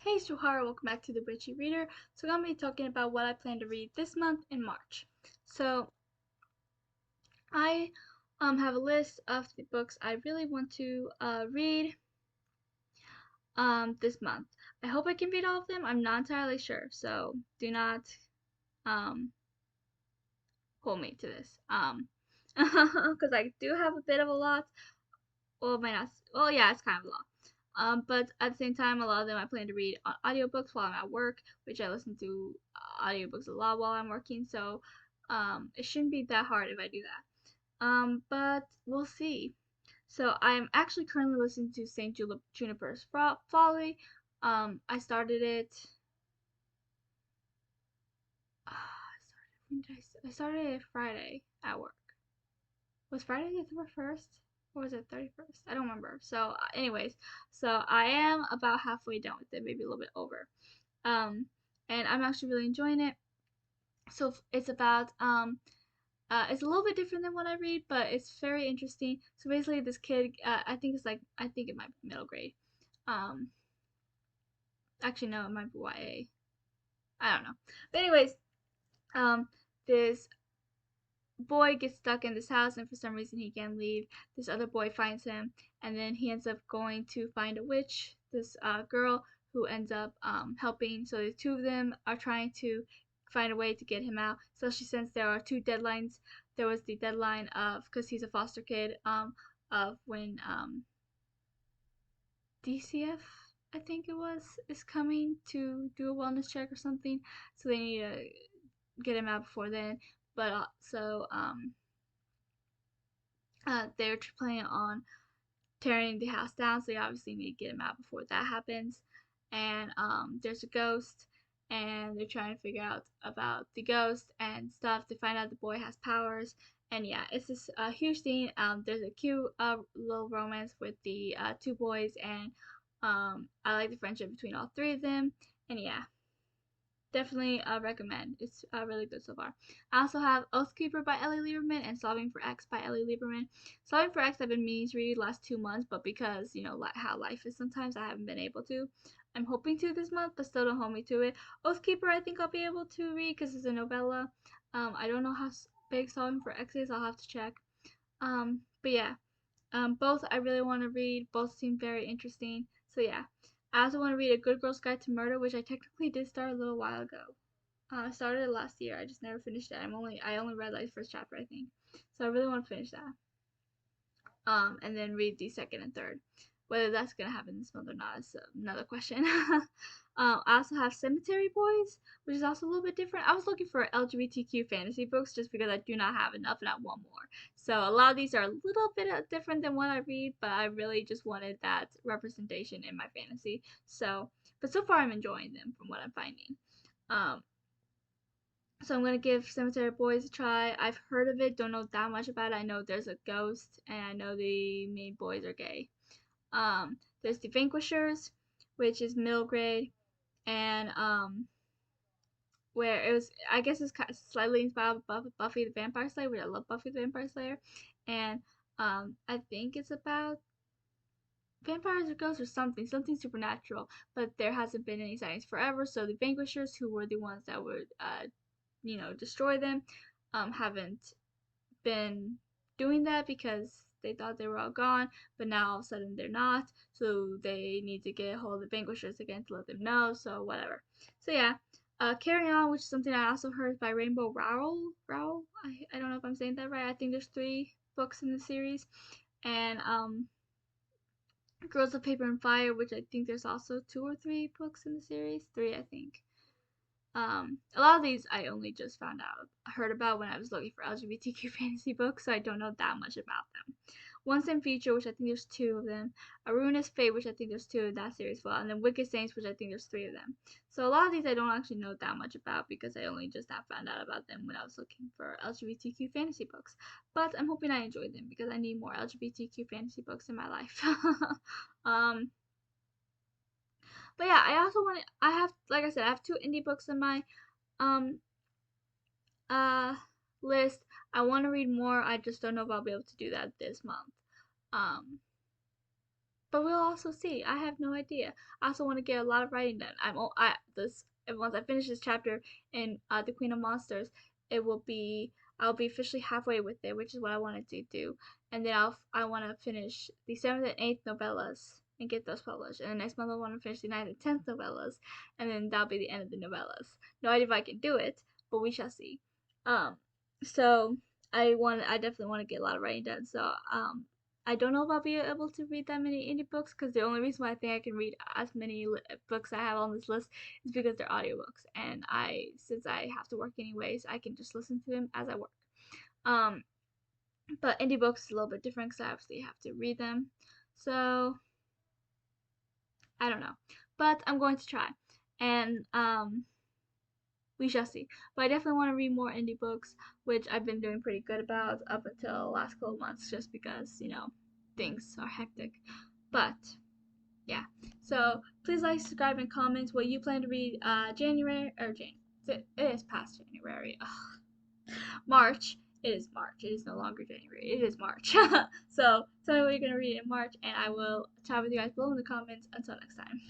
Hey Suhara, welcome back to the Witchy Reader. So I'm going to be talking about what I plan to read this month in March. So I have a list of the books I really want to read this month. I hope I can read all of them. I'm not entirely sure, so do not um, hold me to this. Because I do have a bit of a lot. Well, it might not. Well, yeah, it's kind of a lot. But at the same time, a lot of them I plan to read on audiobooks while I'm at work, which I listen to audiobooks a lot while I'm working, so it shouldn't be that hard if I do that. But we'll see. So I'm actually currently listening to Saint Juniper's Folly. I started it. When did I started it Friday at work. Was Friday the first? Or was it 31st? I don't remember. So, anyways, so I am about halfway done with it, maybe a little bit over. Um, and I'm actually really enjoying it. So it's about it's a little bit different than what I read, but it's very interesting. So basically, this kid, I think it might be middle grade. Um, actually no, it might be YA. I don't know. But anyways, um, this boy gets stuck in this house and for some reason he can't leave. This other boy finds him and then he ends up going to find a witch, this girl who ends up helping. So the two of them are trying to find a way to get him out, especially since there are two deadlines. There was the deadline of, because he's a foster kid, of when DCF, I think it was, is coming to do a wellness check or something, so they need to get him out before then. But they're planning on tearing the house down, so they obviously need to get him out before that happens. And there's a ghost, and they're trying to figure out about the ghost and stuff. They find out the boy has powers, and yeah, it's this huge thing. There's a cute little romance with the two boys, and I like the friendship between all three of them. And yeah, definitely recommend. It's really good so far. I also have Oathkeeper by Ellie Lieberman and Solving for X by Ellie Lieberman. Solving for X I've been meaning to read the last 2 months, but because, you know, how life is sometimes, I haven't been able to. I'm hoping to this month, but still don't hold me to it. Oathkeeper I think I'll be able to read because it's a novella. I don't know how big Solving for X is. I'll have to check. But yeah, both I really want to read. Both seem very interesting. So yeah. I also want to read A Good Girl's Guide to Murder, which I technically did start a little while ago. I started it last year. I just never finished it. I only read like the first chapter, I think. So I really want to finish that. And then read the second and third. Whether that's gonna happen this month or not is another question. I also have Cemetery Boys, which is also a little bit different. I was looking for LGBTQ fantasy books just because I do not have enough and I want more. So a lot of these are a little bit different than what I read, but I really just wanted that representation in my fantasy. So, but so far I'm enjoying them from what I'm finding. Um, so I'm gonna give Cemetery Boys a try. I've heard of it, don't know that much about it. I know there's a ghost, and I know the main boys are gay. There's the Vanquishers, which is middle grade, and where it was, I guess it's kind of slightly inspired by Buffy the Vampire Slayer, which I love Buffy the Vampire Slayer, and I think it's about vampires or ghosts or something supernatural, but there hasn't been any sightings forever. So the Vanquishers, who were the ones that would destroy them, haven't been doing that because they thought they were all gone, but now all of a sudden they're not. So they need to get a hold of the Vanquishers again to let them know. So whatever. So yeah. Carry On, which is something I also heard by Rainbow Rowell. Rowell? I don't know if I'm saying that right. I think there's 3 books in the series. And Girls of Paper and Fire, which I think there's also 2 or 3 books in the series. 3, I think. A lot of these I only just heard about when I was looking for LGBTQ fantasy books, so I don't know that much about them. One Sin Future, which I think there's 2 of them. A Ruinous Fate, which I think there's 2 of that series as well. And then Wicked Saints, which I think there's 3 of them. So a lot of these I don't actually know that much about because I only just have found out about them when I was looking for LGBTQ fantasy books. But I'm hoping I enjoy them because I need more LGBTQ fantasy books in my life. um, but yeah, I have, like I said, I have 2 indie books in my um uh list. I want to read more. I just don't know if I'll be able to do that this month. Um But we'll also see. I have no idea. I also want to get a lot of writing done. Once I finish this chapter in the Queen of Monsters, it will be I'll be officially halfway with it, which is what I wanted to do. And then I want to finish the 7th and 8th novellas and get those published. And the next month I want to finish the 9th and 10th novellas, and then that'll be the end of the novellas. No idea if I can do it, but we shall see. Um, so I definitely want to get a lot of writing done. So I don't know if I'll be able to read that many indie books, because the only reason why I think I can read as many books I have on this list is because they're audiobooks, and since I have to work anyways, I can just listen to them as I work. Um, but indie books is a little bit different because I obviously have to read them. So I don't know, but I'm going to try, and we shall see. But I definitely want to read more indie books, which I've been doing pretty good about up until the last couple months, just because things are hectic. But yeah, so please like, subscribe, and comment what you plan to read January or Jane. It is past January. Ugh. March. It is March. It is no longer January. It is March. So tell me what you're gonna read in March, and I will chat with you guys below in the comments. Until next time.